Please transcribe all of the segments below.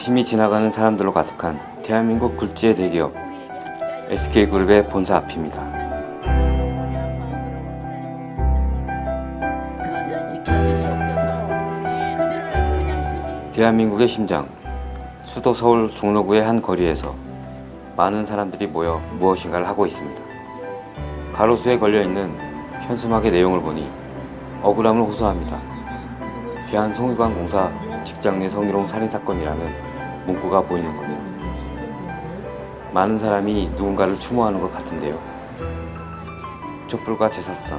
열심히 지나가는 사람들로 가득한 대한민국 굴지의 대기업 SK그룹의 본사 앞입니다. 대한민국의 심장, 수도 서울 종로구의 한 거리에서 많은 사람들이 모여 무엇인가를 하고 있습니다. 가로수에 걸려있는 현수막의 내용을 보니 억울함을 호소합니다. 대한송유관공사 직장 내 성희롱 살인사건이라는 문구가 보이는군요. 많은 사람이 누군가를 추모하는 것 같은데요. 촛불과 제사상,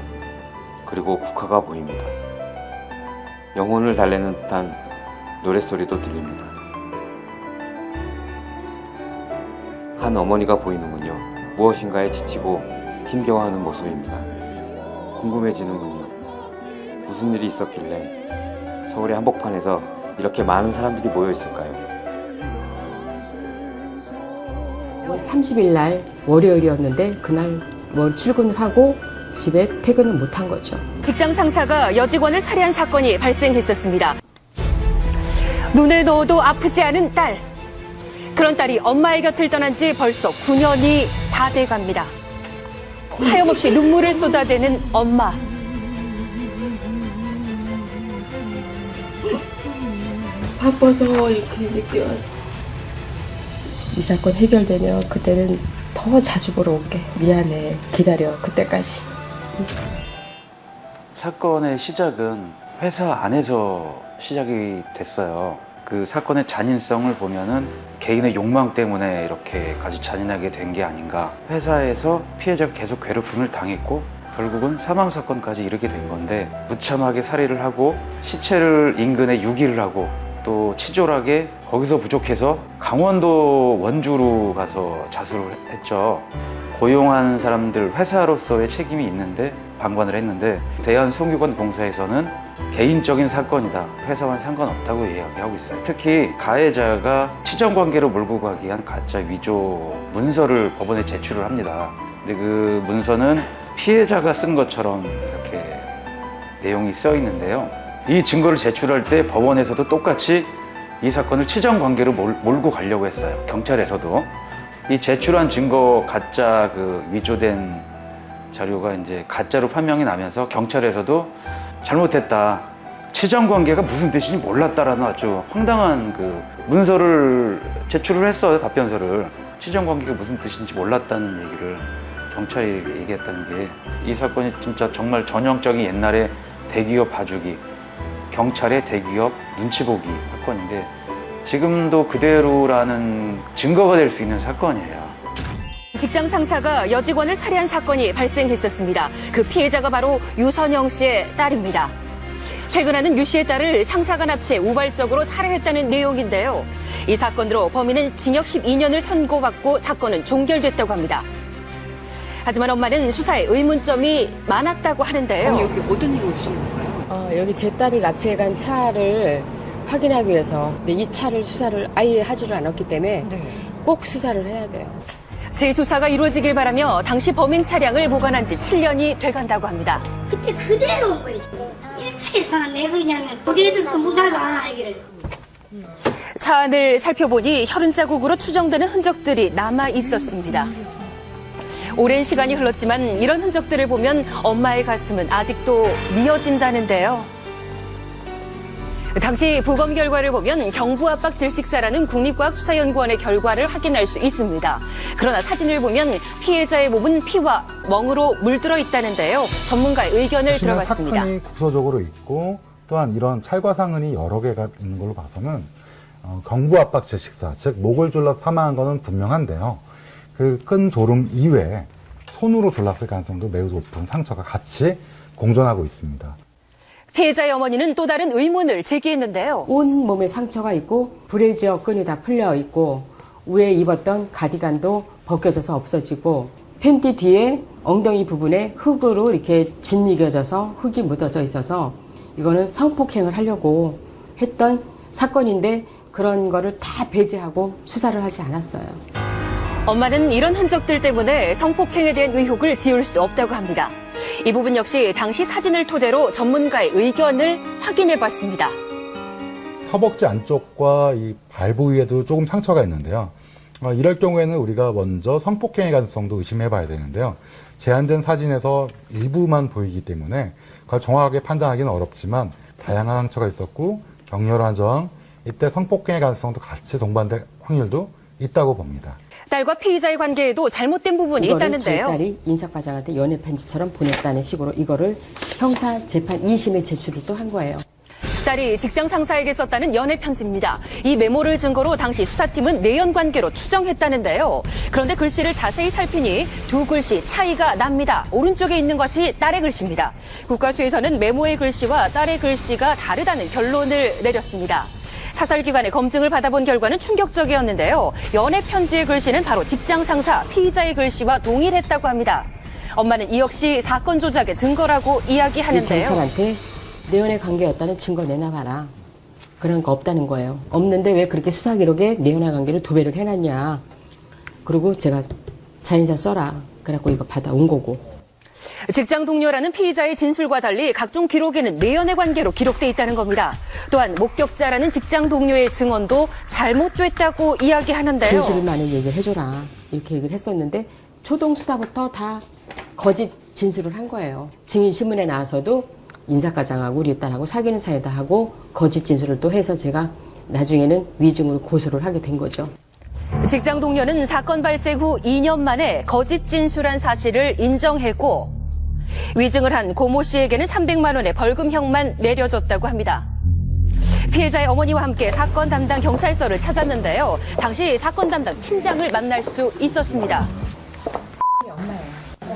그리고 국화가 보입니다. 영혼을 달래는 듯한 노랫소리도 들립니다. 한 어머니가 보이는군요. 무엇인가에 지치고 힘겨워하는 모습입니다. 궁금해지는군요. 무슨 일이 있었길래 서울의 한복판에서 이렇게 많은 사람들이 모여 있을까요? 30일 날 월요일이었는데 그날 출근을 하고 집에 퇴근을 못한 거죠. 직장 상사가 여직원을 살해한 사건이 발생했었습니다. 눈에 넣어도 아프지 않은 딸. 그런 딸이 엄마의 곁을 떠난 지 벌써 9년이 다 돼갑니다. 하염없이 눈물을 쏟아대는 엄마. 바빠서 이렇게 늦게 와서. 이 사건 해결되면 그때는 더 자주 보러 올게. 미안해. 기다려. 그때까지. 사건의 시작은 회사 안에서 시작이 됐어요. 그 사건의 잔인성을 보면은 개인의 욕망 때문에 이렇게까지 잔인하게 된 게 아닌가. 회사에서 피해자가 계속 괴롭힘을 당했고 결국은 사망사건까지 이르게 된 건데 무참하게 살해를 하고 시체를 인근에 유기를 하고 또 치졸하게 거기서 부족해서 강원도 원주로 가서 자수를 했죠. 고용한 사람들 회사로서의 책임이 있는데 방관을 했는데 대한송유관공사에서는 개인적인 사건이다. 회사와는 상관없다고 이야기하고 있어요. 특히 가해자가 치정관계로 몰고 가기 위한 가짜 위조 문서를 법원에 제출을 합니다. 근데 그 문서는 피해자가 쓴 것처럼 이렇게 내용이 써 있는데요. 이 증거를 제출할 때 법원에서도 똑같이 이 사건을 치정관계로 몰고 가려고 했어요. 경찰에서도. 이 제출한 증거 가짜 위조된 자료가 이제 가짜로 판명이 나면서 경찰에서도 잘못했다. 치정관계가 무슨 뜻인지 몰랐다라는 아주 황당한 문서를 제출을 했어요. 답변서를. 치정관계가 무슨 뜻인지 몰랐다는 얘기를 경찰이 얘기했다는 게 이 사건이 진짜 정말 전형적인 옛날의 대기업 봐주기, 경찰의 대기업 눈치 보기 사건인데 지금도 그대로라는 증거가 될 수 있는 사건이에요. 직장 상사가 여직원을 살해한 사건이 발생했었습니다. 그 피해자가 바로 유선영 씨의 딸입니다. 퇴근하는 유 씨의 딸을 상사가 납치해 우발적으로 살해했다는 내용인데요. 이 사건으로 범인은 징역 12년을 선고받고 사건은 종결됐다고 합니다. 하지만 엄마는 수사에 의문점이 많았다고 하는데요. 아니, 여기 어떤 일을 오시는 건가요? 여기 제 딸을 납치해간 차를 확인하기 위해서. 근데 이 차를 수사를 아예 하지를 않았기 때문에 꼭 수사를 해야 돼요. 재수사가 이루어지길 바라며 당시 범행 차량을 보관한 지 7년이 돼간다고 합니다. 그때 그대로 온 거예요. 일체에서는 왜 그러냐면 우리 애들도 무사해서 안 하기를. 차 안을 살펴보니 혈흔 자국으로 추정되는 흔적들이 남아 있었습니다. 오랜 시간이 흘렀지만 이런 흔적들을 보면 엄마의 가슴은 아직도 미어진다는데요. 당시 부검 결과를 보면 경부압박 질식사라는 국립과학수사연구원의 결과를 확인할 수 있습니다. 그러나 사진을 보면 피해자의 몸은 피와 멍으로 물들어 있다는데요. 전문가의 의견을 들어봤습니다. 사건이 구조적으로 있고 또한 이런 찰과상흔이 여러 개가 있는 걸로 봐서는 경부압박 질식사, 즉 목을 졸라 사망한 것은 분명한데요. 그 끈 졸음 이외에 손으로 졸랐을 가능성도 매우 높은 상처가 같이 공존하고 있습니다. 피해자의 어머니는 또 다른 의문을 제기했는데요. 온 몸에 상처가 있고 브래지어 끈이 다 풀려 있고 위에 입었던 가디건도 벗겨져서 없어지고 팬티 뒤에 엉덩이 부분에 흙으로 이렇게 짓이겨져서 흙이 묻어져 있어서 이거는 성폭행을 하려고 했던 사건인데 그런 거를 다 배제하고 수사를 하지 않았어요. 엄마는 이런 흔적들 때문에 성폭행에 대한 의혹을 지울 수 없다고 합니다. 이 부분 역시 당시 사진을 토대로 전문가의 의견을 확인해봤습니다. 허벅지 안쪽과 이 발 부위에도 조금 상처가 있는데요. 이럴 경우에는 우리가 먼저 성폭행의 가능성도 의심해 봐야 되는데요. 제한된 사진에서 일부만 보이기 때문에 그걸 정확하게 판단하기는 어렵지만 다양한 상처가 있었고 격렬한 저항, 이때 성폭행의 가능성도 같이 동반될 확률도 있다고 봅니다. 딸과 피의자의 관계에도 잘못된 부분이 저희 있다는데요. 딸이 인사과장한테 연애 편지처럼 보냈다는 식으로 이거를 형사 재판 2심에 제출을 또 한 거예요. 딸이 직장 상사에게 썼다는 연애 편지입니다. 이 메모를 증거로 당시 수사팀은 내연 관계로 추정했다는데요. 그런데 글씨를 자세히 살피니 두 글씨 차이가 납니다. 오른쪽에 있는 것이 딸의 글씨입니다. 국가수에서는 메모의 글씨와 딸의 글씨가 다르다는 결론을 내렸습니다. 사설기관의 검증을 받아본 결과는 충격적이었는데요. 연애 편지의 글씨는 바로 직장 상사 피의자의 글씨와 동일했다고 합니다. 엄마는 이 역시 사건 조작의 증거라고 이야기하는데요. 경찰한테 내 연애 관계였다는 증거 내놔봐라. 그런 거 없다는 거예요. 없는데 왜 그렇게 수사 기록에 내 연애 관계를 도배를 해놨냐. 그리고 제가 자인사 써라. 그래갖고 이거 받아온 거고. 직장 동료라는 피의자의 진술과 달리 각종 기록에는 내연의 관계로 기록돼 있다는 겁니다. 또한 목격자라는 직장 동료의 증언도 잘못됐다고 이야기하는데요. 진실만을 얘기를 해줘라. 이렇게 얘기를 했었는데 초동 수사부터 다 거짓 진술을 한 거예요. 증인 신문에 나와서도 인사과장하고 우리 딸하고 사귀는 사이다 하고 거짓 진술을 또 해서 제가 나중에는 위증으로 고소를 하게 된 거죠. 직장 동료는 사건 발생 후 2년 만에 거짓 진술한 사실을 인정했고 위증을 한 고모 씨에게는 300만 원의 벌금형만 내려졌다고 합니다. 피해자의 어머니와 함께 사건 담당 경찰서를 찾았는데요. 당시 사건 담당 팀장을 만날 수 있었습니다.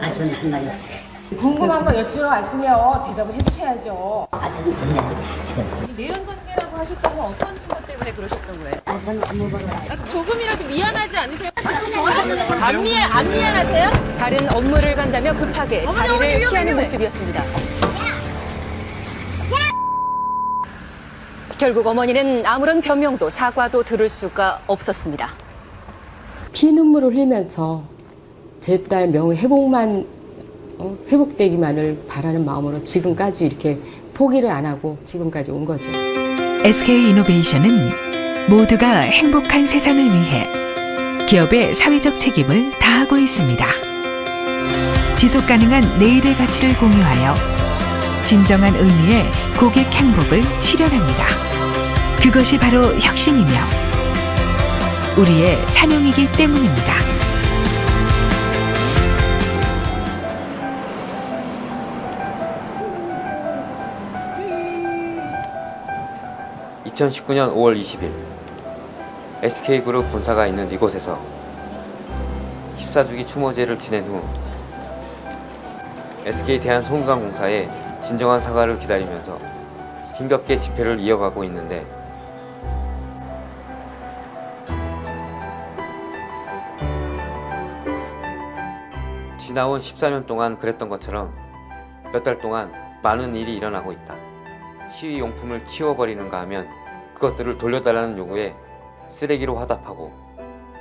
아, 저는 한 말이 없어요. 궁금한 거 여쭤봤으면 대답을 해주셔야죠. 아, 저는 전혀 다 들었어요. 내연 관계라고 하셨던 건 어떤 증거 때문에 그러셨던 거예요? 아, 저는 아무 말을 안 해요. 조금이라도 미안하지 않으세요? 안 미안하세요? 다른 업무를 간다며 급하게 자리를 피하는 모습이었습니다. 결국 어머니는 아무런 변명도 사과도 들을 수가 없었습니다. 피눈물을 흘리면서 제 딸 명예 회복되기만을 바라는 마음으로 지금까지 이렇게 포기를 안 하고 지금까지 온 거죠. SK이노베이션은 모두가 행복한 세상을 위해 기업의 사회적 책임을 다하고 있습니다. 지속 가능한 내일의 가치를 공유하여 진정한 의미의 고객 행복을 실현합니다. 그것이 바로 혁신이며 우리의 사명이기 때문입니다. 2019년 5월 20일 SK그룹 본사가 있는 이곳에서 14주기 추모제를 지낸 후 SK 대한송유관공사의 진정한 사과를 기다리면서 힘겹게 집회를 이어가고 있는데 지나온 14년 동안 그랬던 것처럼 몇 달 동안 많은 일이 일어나고 있다. 시위 용품을 치워버리는가 하면 그것들을 돌려달라는 요구에 쓰레기로 화답하고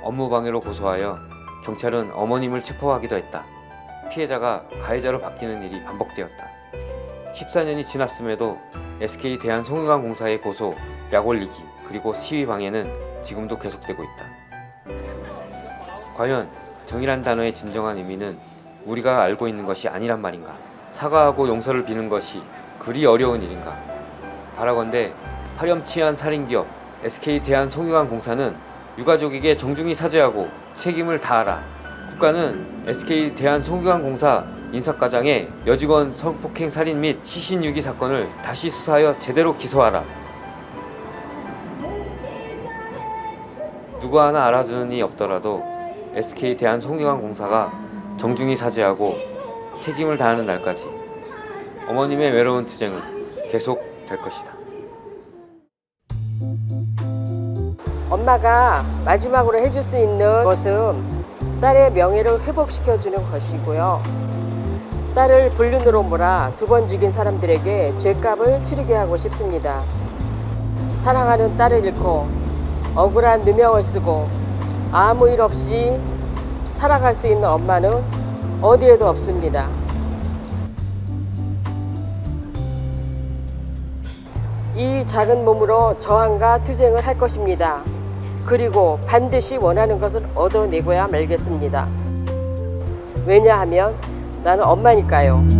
업무방해로 고소하여 경찰은 어머님을 체포하기도 했다. 피해자가 가해자로 바뀌는 일이 반복되었다. 14년이 지났음에도 SK 대한송유관공사의 고소, 약 올리기, 그리고 시위 방해는 지금도 계속되고 있다. 과연 정의란 단어의 진정한 의미는 우리가 알고 있는 것이 아니란 말인가? 사과하고 용서를 비는 것이 그리 어려운 일인가? 바라건대 파렴치한 살인기업 SK 대한송유관공사는 유가족에게 정중히 사죄하고 책임을 다하라. 국가는 SK 대한송유관공사 인사과장의 여직원 성폭행 살인 및 시신유기 사건을 다시 수사하여 제대로 기소하라. 누구 하나 알아주는 이 없더라도 SK 대한송유관공사가 정중히 사죄하고 책임을 다하는 날까지 어머님의 외로운 투쟁은 계속될 것이다. 엄마가 마지막으로 해줄 수 있는 것은 딸의 명예를 회복시켜주는 것이고요. 딸을 불륜으로 몰아 2번 죽인 사람들에게 죄값을 치르게 하고 싶습니다. 사랑하는 딸을 잃고 억울한 누명을 쓰고 아무 일 없이 살아갈 수 있는 엄마는 어디에도 없습니다. 이 작은 몸으로 저항과 투쟁을 할 것입니다. 그리고 반드시 원하는 것을 얻어내고야 말겠습니다. 왜냐하면 나는 엄마니까요.